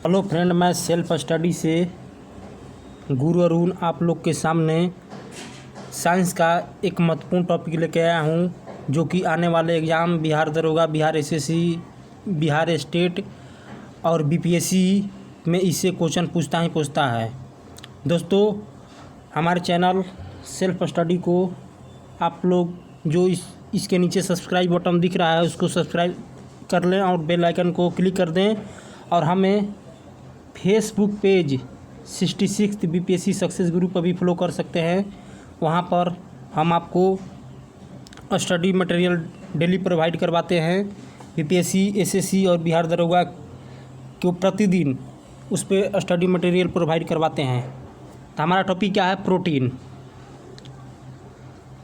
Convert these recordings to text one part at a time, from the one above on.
Hello friend, मैं self study से गुरु अरुण आप लोग के सामने साइंस का एक महत्वपूर्ण टॉपिक लेके आया हूँ, जो कि आने वाले एग्ज़ाम बिहार दरोगा, बिहार एसएससी, बिहार स्टेट और बीपीएससी में इससे क्वेश्चन पूछता है। दोस्तों, हमारे चैनल सेल्फ स्टडी को आप लोग जो इसके नीचे सब्सक्राइब बटन दिख रहा है उसको सब्सक्राइब कर लें और बेल आइकन को क्लिक कर दें, और हमें Facebook page 66th BPSC success group पर भी फॉलो कर सकते हैं। वहाँ पर हम आपको स्टडी मटेरियल डेली प्रोवाइड करवाते हैं। बीपीएससी, एसएससी और बिहार दरोगा को प्रतिदिन उस पर स्टडी मटेरियल प्रोवाइड करवाते हैं। तो हमारा टॉपिक क्या है? प्रोटीन।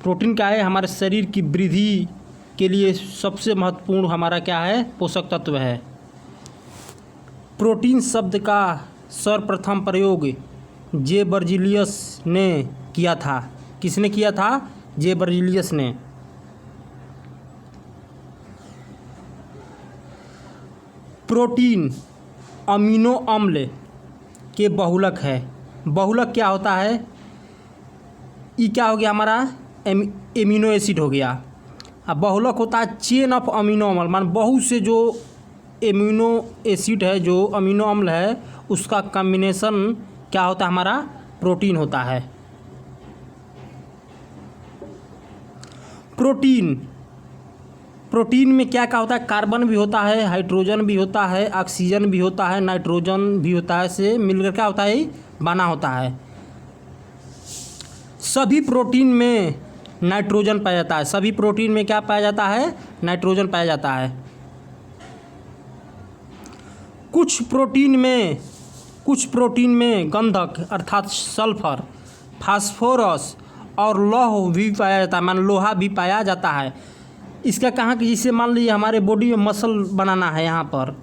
प्रोटीन क्या है? हमारे शरीर की वृद्धि के लिए सबसे महत्वपूर्ण हमारा क्या है? पोषक तत्व है। प्रोटीन शब्द का सर्वप्रथम प्रयोग जे बर्जीलियस ने किया था। किसने किया था? जे बर्जीलियस ने। प्रोटीन अमीनो अम्ल के बहुलक है। बहुलक क्या होता है? ये क्या हो गया? हमारा एमिनो एसिड हो गया। अब बहुलक होता है चेन ऑफ अमीनो अम्ल, मान बहुत से जो एमिनो एसिड है, जो अमीनो अम्ल है, उसका कॉम्बिनेशन क्या होता है? हमारा प्रोटीन होता है। प्रोटीन में क्या क्या होता है? कार्बन भी होता है, हाइड्रोजन भी होता है, ऑक्सीजन भी होता है, नाइट्रोजन भी होता है, से मिलकर क्या होता है? बना होता है। सभी प्रोटीन में नाइट्रोजन पाया जाता है। सभी प्रोटीन में क्या पाया जाता है? नाइट्रोजन पाया जाता है। कुछ प्रोटीन में गंधक अर्थात सल्फर, फास्फोरस और लौह भी पाया जाता है, मान लोहा भी पाया जाता है। इसका कहाँ कि जिससे मान लीजिए हमारे बॉडी में मसल बनाना है, यहाँ पर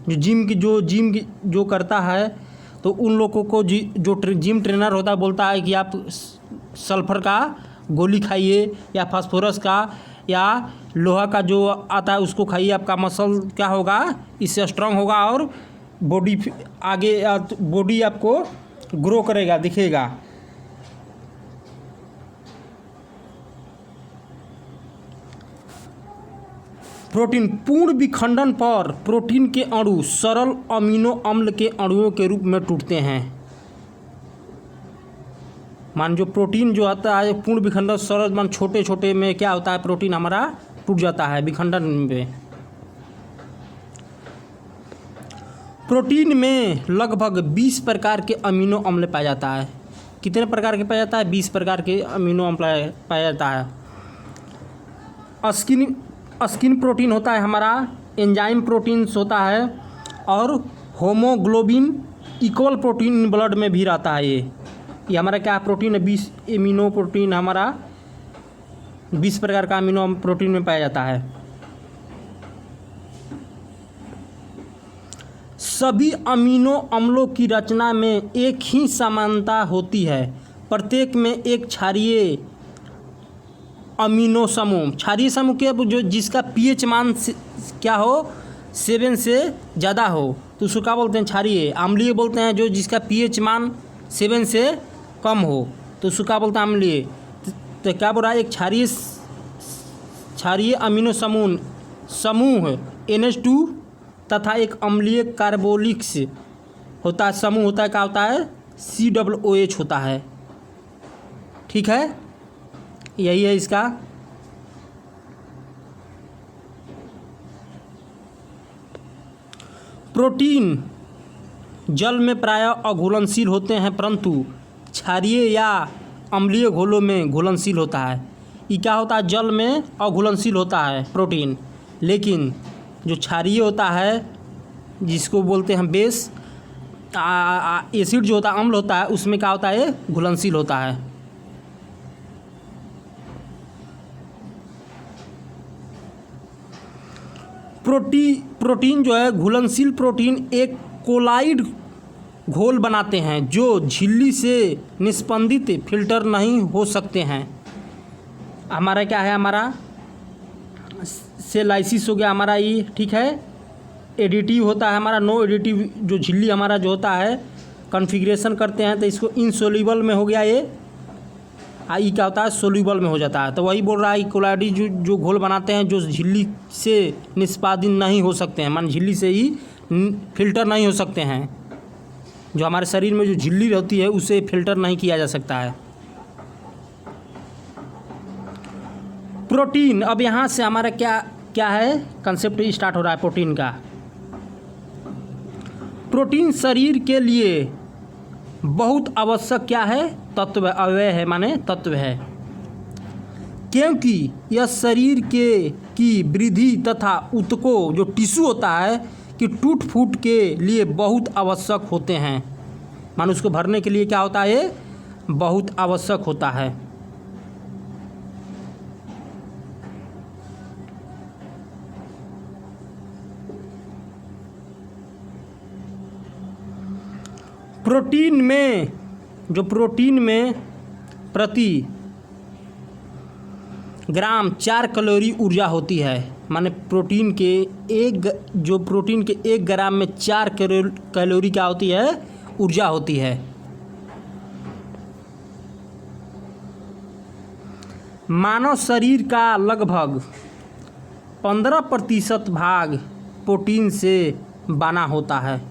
जो जिम जो करता है, तो उन लोगों को जो जिम ट्रेनर होता है बोलता है कि आप सल्फर का गोली खाइए, या फास्फोरस का, या लोहा का जो आता है उसको खाइए, आपका मसल क्या होगा? इससे स्ट्रांग होगा और बॉडी आपको ग्रो करेगा, दिखेगा। प्रोटीन पूर्ण विखंडन पर प्रोटीन के अणु सरल अमीनो अम्ल के अणुओं के रूप में टूटते हैं। मान जो प्रोटीन जो आता है पूर्ण विखंडन सरल, मान छोटे छोटे में क्या होता है? प्रोटीन हमारा टूट जाता है विखंडन में। प्रोटीन में लगभग 20 प्रकार के अमीनो अम्ल पाया जाता है। कितने प्रकार के पाया जाता है? 20 प्रकार के अमीनो अम्ल पाया जाता है। स्किन प्रोटीन होता है हमारा, एंजाइम प्रोटीन्स होता है, और होमोग्लोबिन इक्वल प्रोटीन ब्लड में भी रहता है। ये हमारा क्या प्रोटीन है? 20 एमिनो प्रोटीन हमारा 20 प्रकार का अमीनो प्रोटीन में पाया जाता है। सभी अमीनो अम्लों की रचना में एक ही समानता होती है। प्रत्येक में एक क्षारीय अमीनो समूह, क्षारीय समूह के जो जिसका पीएच मान क्या हो? 7 से ज़्यादा हो, तो उसको क्या बोलते हैं? क्षारीय। अम्लीय बोलते हैं जो जिसका पीएच मान 7 से कम हो, तो उसको क्या बोलते हैं? अम्लीय। तो क्या बोल रहा है? एक क्षारीय अमीनो समूह NH2 तथा एक अम्लीय कार्बोलिक्स होता है, समूह होता है, क्या होता है? COOH होता है। ठीक है, यही है इसका। प्रोटीन जल में प्रायः अघुलनशील होते हैं, परंतु क्षारीय या अम्लीय घोलों में घुलनशील होता है। ये क्या होता है? जल में अघुलनशील होता है प्रोटीन, लेकिन जो क्षारीय होता है, जिसको बोलते हैं बेस एसिड जो होता है, अम्ल होता है, उसमें क्या होता है? घुलनशील होता है। प्रोटीन जो है घुलनशील प्रोटीन एक कोलाइड घोल बनाते हैं जो झिल्ली से निस्पंदित फिल्टर नहीं हो सकते हैं। हमारा क्या है? हमारा सेलाइसिस हो गया हमारा ये, ठीक है। एडिटिव होता है हमारा, नो एडिटिव जो झिल्ली हमारा जो होता है कॉन्फ़िगरेशन करते हैं तो इसको इनसोल्यूबल में हो गया ये, आई क्या होता है सोल्यूबल में हो जाता है। तो वही बोल रहा है कोलाइडी जो घोल बनाते हैं जो झिल्ली से निष्पादित नहीं हो सकते हैं, मान झिल्ली से ही फिल्टर नहीं हो सकते हैं, जो हमारे शरीर में जो झिल्ली रहती है उसे फिल्टर नहीं किया जा सकता है। प्रोटीन, अब यहाँ से हमारा क्या क्या है कंसेप्ट स्टार्ट हो रहा है प्रोटीन का। प्रोटीन शरीर के लिए बहुत आवश्यक क्या है तत्व, अवयव है माने तत्व है, क्योंकि यह शरीर के की वृद्धि तथा ऊतकों जो टिश्यू होता है कि टूट फूट के लिए बहुत आवश्यक होते हैं, मानो उसको भरने के लिए क्या होता है ये बहुत आवश्यक होता है। प्रोटीन में प्रति ग्राम 4 कैलोरी ऊर्जा होती है, माने प्रोटीन के एक ग्राम में 4 कैलोरी क्या होती है ऊर्जा होती है। मानव शरीर का लगभग 15% भाग प्रोटीन से बना होता है,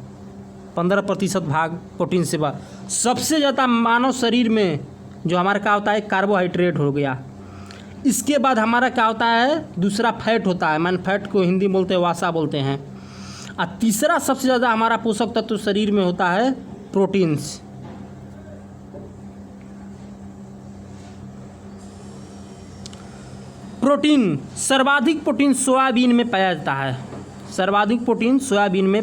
15% भाग प्रोटीन से बना। सबसे ज़्यादा मानव शरीर में जो हमारा क्या होता है कार्बोहाइड्रेट हो गया, इसके बाद हमारा क्या होता है दूसरा फैट होता है, मान फैट को हिंदी बोलते हैं वासा बोलते हैं, और तीसरा सबसे ज़्यादा हमारा पोषक तत्व शरीर में होता है प्रोटीन्स। प्रोटीन, सर्वाधिक प्रोटीन सोयाबीन में पाया जाता है, सर्वाधिक प्रोटीन सोयाबीन में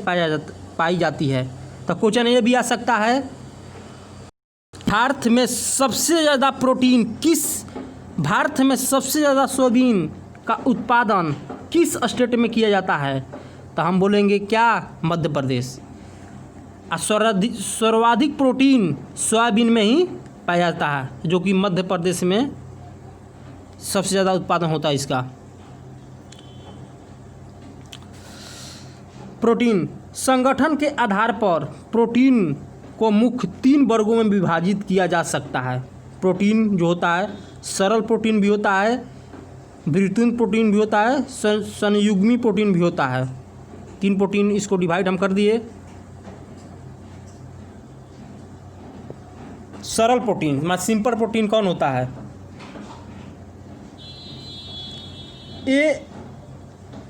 पाई जाती है। तो क्वेश्चन ये भी आ सकता है भारत में सबसे ज़्यादा प्रोटीन भारत में सबसे ज़्यादा सोयाबीन का उत्पादन किस स्टेट में किया जाता है, तो हम बोलेंगे क्या मध्य प्रदेश। सर्वाधिक प्रोटीन सोयाबीन में ही पाया जाता है, जो कि मध्य प्रदेश में सबसे ज़्यादा उत्पादन होता है इसका। प्रोटीन संगठन के आधार पर प्रोटीन को मुख्य 3 वर्गों में विभाजित किया जा सकता है। प्रोटीन जो होता है सरल प्रोटीन भी होता है, व्युत्पन्न प्रोटीन भी होता है, संयुग्मी प्रोटीन भी होता है। 3 प्रोटीन इसको डिवाइड हम कर दिए। सरल प्रोटीन मतलब सिंपल प्रोटीन कौन होता है, ये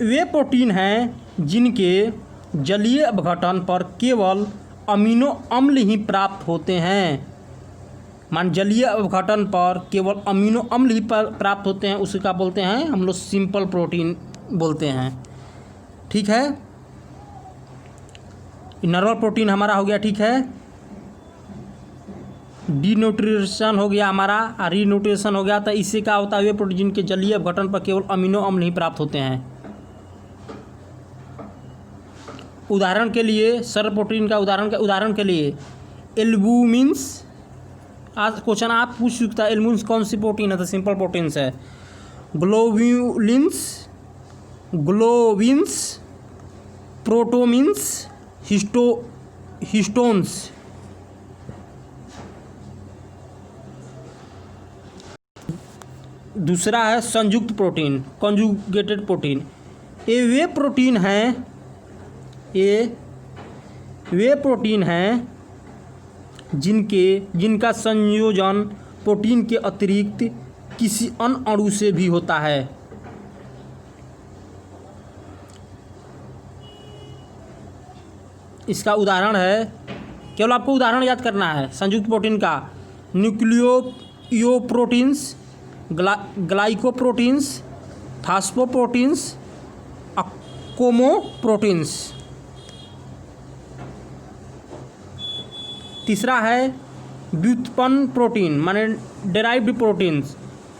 वे प्रोटीन हैं जिनके जलीय अपघटन पर केवल अमीनो अम्ल ही प्राप्त होते हैं, मान जलीय अपघटन पर केवल अमीनो अम्ल ही प्राप्त होते हैं, उसे क्या बोलते हैं हम लोग सिंपल प्रोटीन बोलते हैं। ठीक है, नॉर्मल प्रोटीन हमारा हो गया। ठीक है, डीन्यूट्रिशन हो गया हमारा, रीन्यूट्रिशन हो गया। तो इससे क्या होता है वे प्रोटीन जिनके जलीय अपघटन पर केवल अमीनो अम्ल ही प्राप्त होते हैं। उदाहरण के लिए सरल प्रोटीन का उदाहरण के लिए एल्बुमिन्स, आज क्वेश्चन आप पूछ सकता है एल्बुमिन्स कौन सी प्रोटीन है, तो सिंपल प्रोटीन्स है। ग्लोबिन्स, प्रोटोमिन्स, हिस्टोन्स। दूसरा है संयुक्त प्रोटीन, कॉन्जुगेटेड प्रोटीन। ये वे प्रोटीन हैं जिनका संयोजन प्रोटीन के अतिरिक्त किसी अन्य अणु से भी होता है। इसका उदाहरण है, केवल आपको उदाहरण याद करना है संयुक्त प्रोटीन का, न्यूक्लियोप्रोटीन्स, ग्लाइकोप्रोटीन्स, फास्फोप्रोटीन्स, कोमोप्रोटीन्स। तीसरा है व्युत्पन्न प्रोटीन माने डेराइव्ड प्रोटीन्स।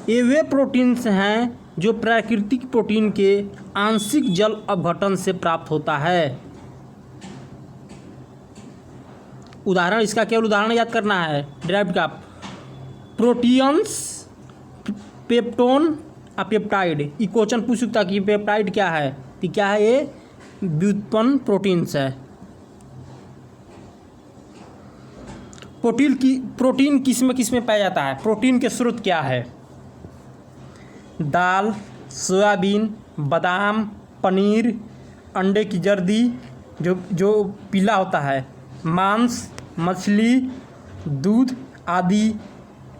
ये वे प्रोटीन्स हैं जो प्राकृतिक प्रोटीन के आंशिक जल अपघटन से प्राप्त होता है। उदाहरण, इसका केवल उदाहरण याद करना है डेराइव्ड का, प्रोटीन्स, पेप्टोन और पेप्टाइड। ये क्वेश्चन पूछ सकता कि पेप्टाइड क्या है, तो क्या है ये व्युत्पन्न प्रोटीन्स है। प्रोटीन किस में पाया जाता है? प्रोटीन के स्रोत क्या है? दाल, सोयाबीन, बादाम, पनीर, अंडे की जर्दी जो पीला होता है, मांस, मछली, दूध आदि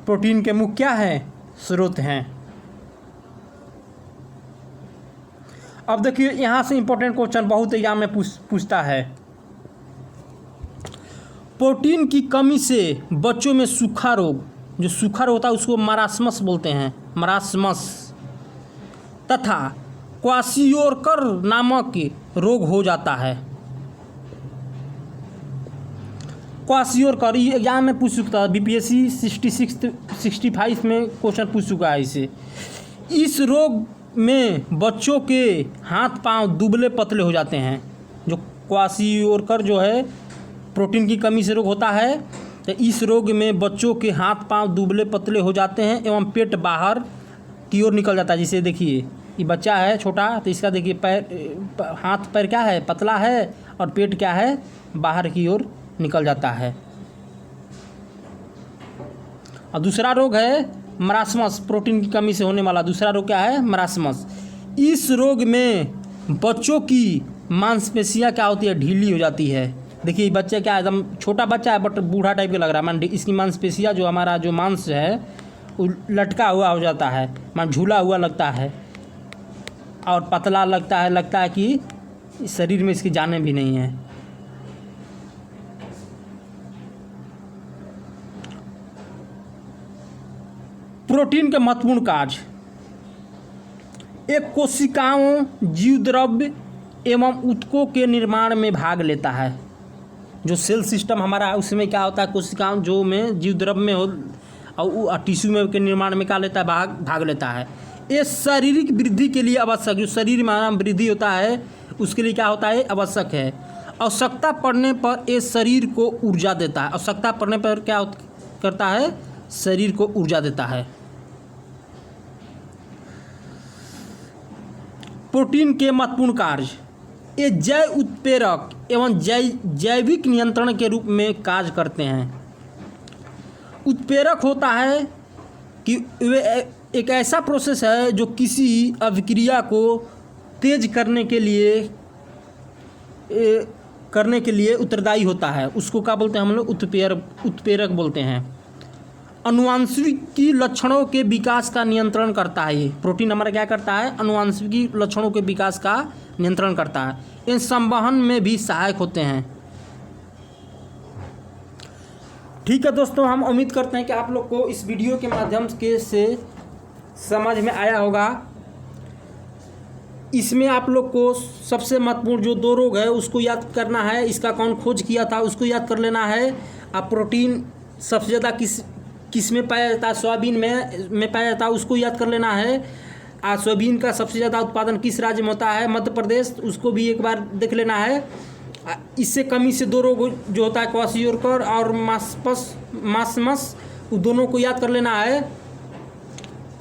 प्रोटीन के मुख्य क्या हैं? स्रोत हैं। अब देखिए यहाँ से इम्पोर्टेंट क्वेश्चन बहुत एग्जाम में पूछता है। प्रोटीन की कमी से बच्चों में सूखा रोग, जो सूखा रोग होता है उसको मरासमस बोलते हैं, मरासमस, तथा क्वाशियोरकर नामक रोग हो जाता है। क्वाशियोरकर ये एग्जाम में पूछ चुका है, बीपीएससी 65 में क्वेश्चन पूछ चुका है इसे। इस रोग में बच्चों के हाथ पांव दुबले पतले हो जाते हैं। जो क्वाशियोरकर जो है प्रोटीन की कमी से रोग होता है, तो इस रोग में बच्चों के हाथ पांव दुबले पतले हो जाते हैं एवं पेट बाहर की ओर निकल जाता है। जिसे देखिए ये बच्चा है छोटा, तो इसका देखिए पैर, हाथ पैर क्या है? पतला है, और पेट क्या है? बाहर की ओर निकल जाता है। और दूसरा रोग है मरासमस, प्रोटीन की कमी से होने वाला दूसरा रोग क्या है? मरासमस। इस रोग में बच्चों की मांसपेशियां क्या होती है? ढीली हो जाती है। देखिए बच्चे क्या एकदम छोटा बच्चा है बट बूढ़ा टाइप का लग रहा है, मान इसकी मांसपेशियां जो हमारा जो मांस है वो लटका हुआ हो जाता है, मान झूला हुआ लगता है और पतला लगता है कि शरीर में इसकी जानें भी नहीं है। प्रोटीन के महत्वपूर्ण कार्य। एक कोशिकाओं, जीव द्रव्य एवं ऊतकों के निर्माण में भाग लेता है। जो सेल सिस्टम हमारा है उसमें क्या होता है? कोशिकाओं जो में जीव द्रव्य में हो और टिश्यू में के निर्माण में क्या लेता है? भाग लेता है। ये शारीरिक वृद्धि के लिए आवश्यक, जो शरीर में हमारा वृद्धि होता है उसके लिए क्या होता है? आवश्यक है। आवश्यकता पड़ने पर ये शरीर को ऊर्जा देता है। आवश्यकता पड़ने पर क्या करता है? शरीर को ऊर्जा देता है। प्रोटीन के महत्वपूर्ण कार्य। ये जैव उत्प्रेरक एवं जैविक नियंत्रण के रूप में कार्य करते हैं। उत्प्रेरक होता है कि वे एक ऐसा प्रोसेस है जो किसी अभिक्रिया को तेज करने के लिए उत्तरदायी होता है। उसको क्या बोलते हैं हम लोग? उत्प्रेरक बोलते हैं। अनुवांशिकी लक्षणों के विकास का नियंत्रण करता है। ये प्रोटीन हमारा क्या करता है? अनुवांशिकी लक्षणों के विकास का नियंत्रण करता है। इन संवहन में भी सहायक होते हैं। ठीक है दोस्तों, हम उम्मीद करते हैं कि आप लोग को इस वीडियो के माध्यम से समझ में आया होगा। इसमें आप लोग को सबसे महत्वपूर्ण जो 2 रोग है उसको याद करना है। इसका कौन खोज किया था उसको याद कर लेना है। अब प्रोटीन सबसे ज़्यादा किस में पाया जाता है? सोयाबीन में पाया जाता है, उसको याद कर लेना है। सोयाबीन का सबसे ज़्यादा उत्पादन किस राज्य में होता है? मध्य प्रदेश, उसको भी एक बार देख लेना है। इससे कमी से 2 रोग जो होता है क्वाशियोरकर और मासमस, उन दोनों को याद कर लेना है।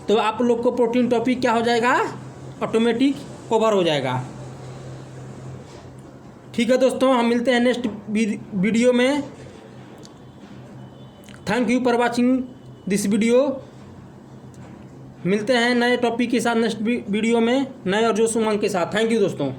तो आप लोग को प्रोटीन टॉपिक क्या हो जाएगा? ऑटोमेटिक कवर हो जाएगा। ठीक है दोस्तों, हम मिलते हैं नेक्स्ट वीडियो में। Thank you for watching this video. मिलते हैं नए टॉपिक के साथ नेक्स्ट वीडियो में, नए और जोश उमंग के साथ। थैंक यू दोस्तों।